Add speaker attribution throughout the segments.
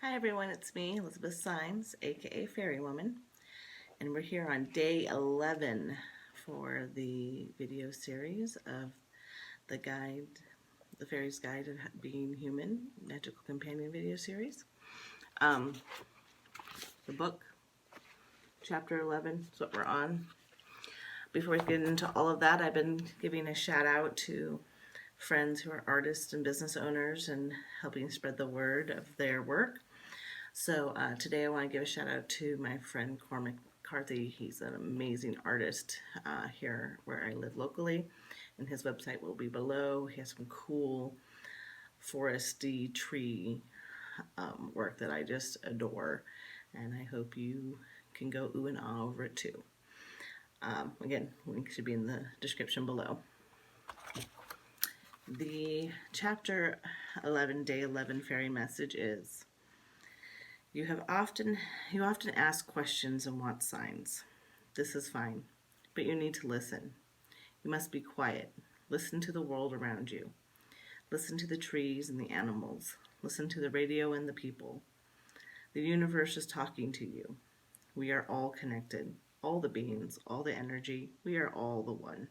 Speaker 1: Hi everyone, it's me, Elizabeth Sines, aka Fairy Woman, and we're here on day 11 for the video series of the guide, the Fairies Guide to Being Human, Magical Companion video series. The book, chapter 11, is what we're on. Before we get into all of that, I've been giving a shout out to friends who are artists and business owners and helping spread the word of their work. So today I want to give a shout out to my friend Cormac McCarthy. He's an amazing artist here where I live locally, and his website will be below. He has some cool foresty tree work that I just adore, and I hope you can go ooh and ah over it too. Again, link should be in the description below. The chapter 11, day 11 fairy message is: You often ask questions and want signs. This is fine, but you need to listen. You must be quiet. Listen to the world around you. Listen to the trees and the animals. Listen to the radio and the people. The universe is talking to you. We are all connected. All the beings, all the energy. We are all the one.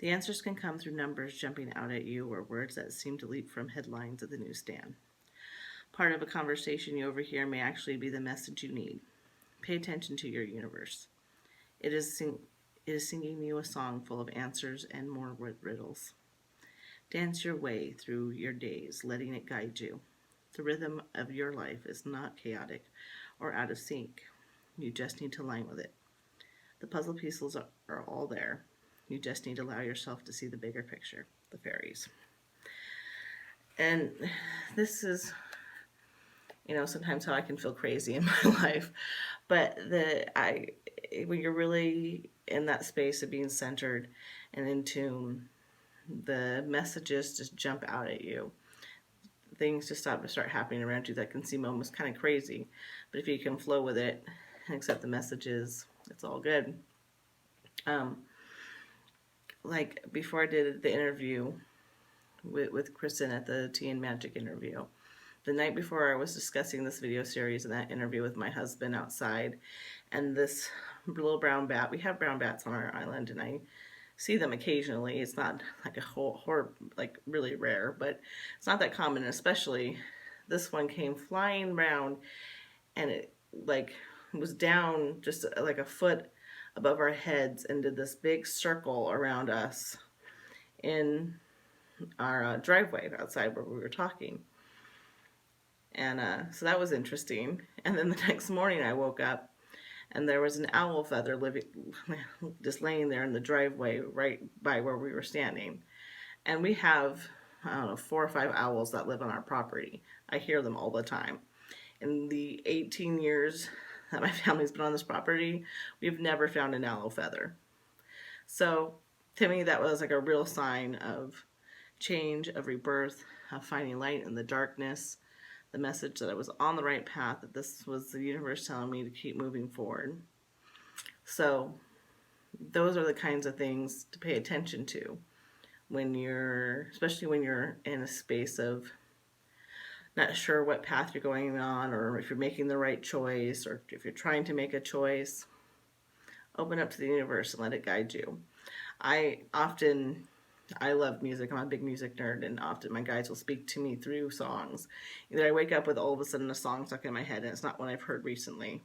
Speaker 1: The answers can come through numbers jumping out at you or words that seem to leap from headlines at the newsstand. Part of a conversation you overhear may actually be the message you need. Pay attention to your universe. It is singing you a song full of answers and more riddles. Dance your way through your days, letting it guide you. The rhythm of your life is not chaotic or out of sync. You just need to align with it. The puzzle pieces are all there. You just need to allow yourself to see the bigger picture, the fairies. And this is, sometimes how I can feel crazy in my life. But when you're really in that space of being centered and in tune, the messages just jump out at you. Things just start happening around you that can seem almost kind of crazy. But if you can flow with it and accept the messages, it's all good. Like before I did the interview with Kristen at the Tea and Magic interview, the night before I was discussing this video series and that interview with my husband outside, and this little brown bat, we have brown bats on our island and I see them occasionally. It's not like like really rare, but it's not that common, especially this one came flying round and it was down just like a foot above our heads and did this big circle around us in our driveway outside where we were talking. And so that was interesting. And then the next morning I woke up and there was an owl feather just laying there in the driveway right by where we were standing. And we have, 4 or 5 owls that live on our property. I hear them all the time. In the 18 years that my family's been on this property, we've never found an owl feather. So to me, that was like a real sign of change, of rebirth, of finding light in the darkness, the message that I was on the right path, that this was the universe telling me to keep moving forward. So those are the kinds of things to pay attention to especially when you're in a space of not sure what path you're going on, or if you're making the right choice, or if you're trying to make a choice. Open up to the universe and let it guide you. I love music. I'm a big music nerd, and often my guides will speak to me through songs. Either I wake up with all of a sudden a song stuck in my head and it's not one I've heard recently,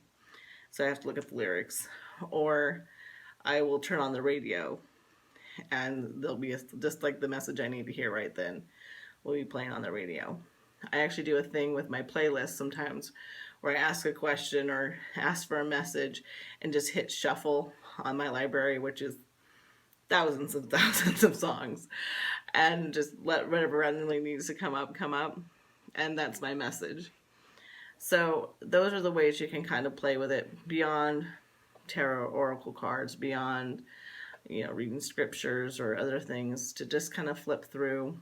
Speaker 1: so I have to look at the lyrics, or I will turn on the radio and there'll be just like the message I need to hear right then will be playing on the radio. I actually do a thing with my playlist sometimes where I ask a question or ask for a message and just hit shuffle on my library, which is thousands and thousands of songs, and just let whatever randomly needs to come up, and that's my message. So those are the ways you can kind of play with it beyond tarot oracle cards, beyond reading scriptures or other things, to just kind of flip through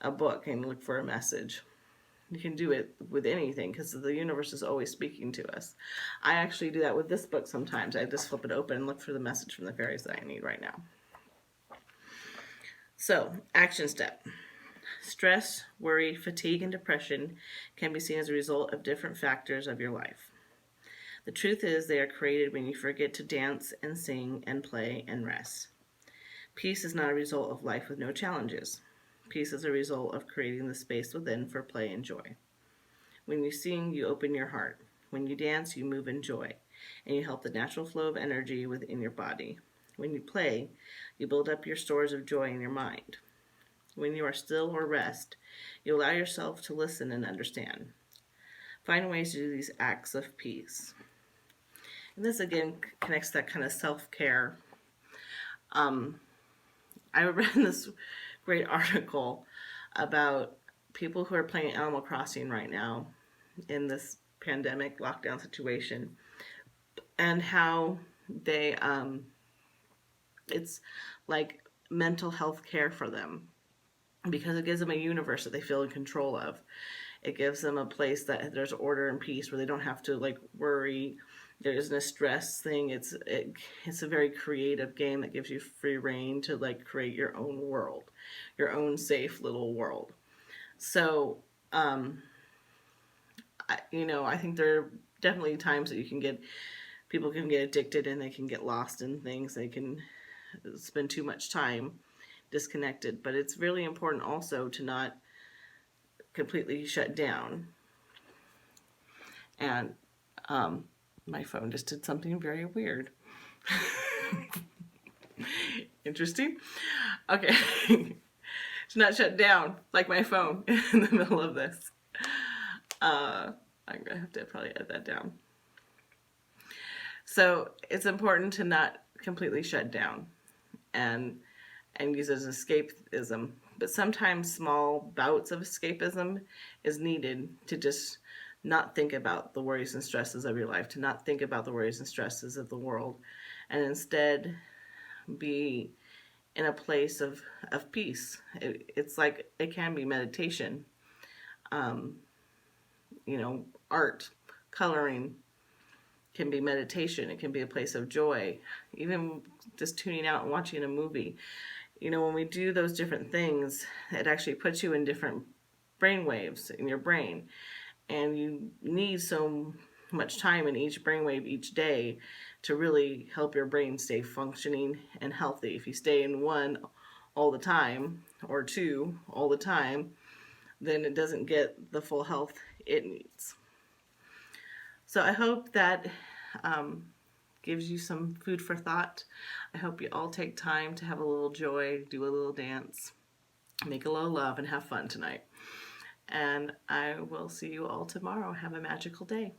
Speaker 1: a book and look for a message. You can do it with anything because the universe is always speaking to us. I actually do that with this book sometimes. I just flip it open and look for the message from the fairies that I need right now. So, action step. Stress, worry, fatigue, and depression can be seen as a result of different factors of your life. The truth is, they are created when you forget to dance and sing and play and rest. Peace is not a result of life with no challenges. Peace is a result of creating the space within for play and joy. When you sing, you open your heart. When you dance, you move in joy, and you help the natural flow of energy within your body. When you play, you build up your stores of joy in your mind. When you are still or rest, you allow yourself to listen and understand. Find ways to do these acts of peace. And this again connects to that kind of self-care. I read this great article about people who are playing Animal Crossing right now in this pandemic lockdown situation, and how they it's like mental health care for them, because it gives them a universe that they feel in control of. It gives them a place that there's order and peace, where they don't have to like worry. There isn't a stress thing. It's a very creative game that gives you free reign to like create your own world, your own safe little world. So, I think there are definitely times that people can get addicted and they can get lost in things. They can spend too much time disconnected. But it's really important also to not completely shut down. And my phone just did something very weird. Interesting. Okay. It's not shut down like my phone in the middle of this. I'm going to have to probably edit that down. So it's important to not completely shut down and use it as escapism. But sometimes small bouts of escapism is needed to just not think about the worries and stresses of your life, to not think about the worries and stresses of the world, and instead be in a place of peace. It's like, it can be meditation, art, coloring can be meditation. It can be a place of joy. Even just tuning out and watching a movie. When we do those different things, it actually puts you in different brain waves in your brain. And you need so much time in each brainwave each day to really help your brain stay functioning and healthy. If you stay in one all the time, or two all the time, then it doesn't get the full health it needs. So I hope that gives you some food for thought. I hope you all take time to have a little joy, do a little dance, make a little love, and have fun tonight. And I will see you all tomorrow. Have a magical day.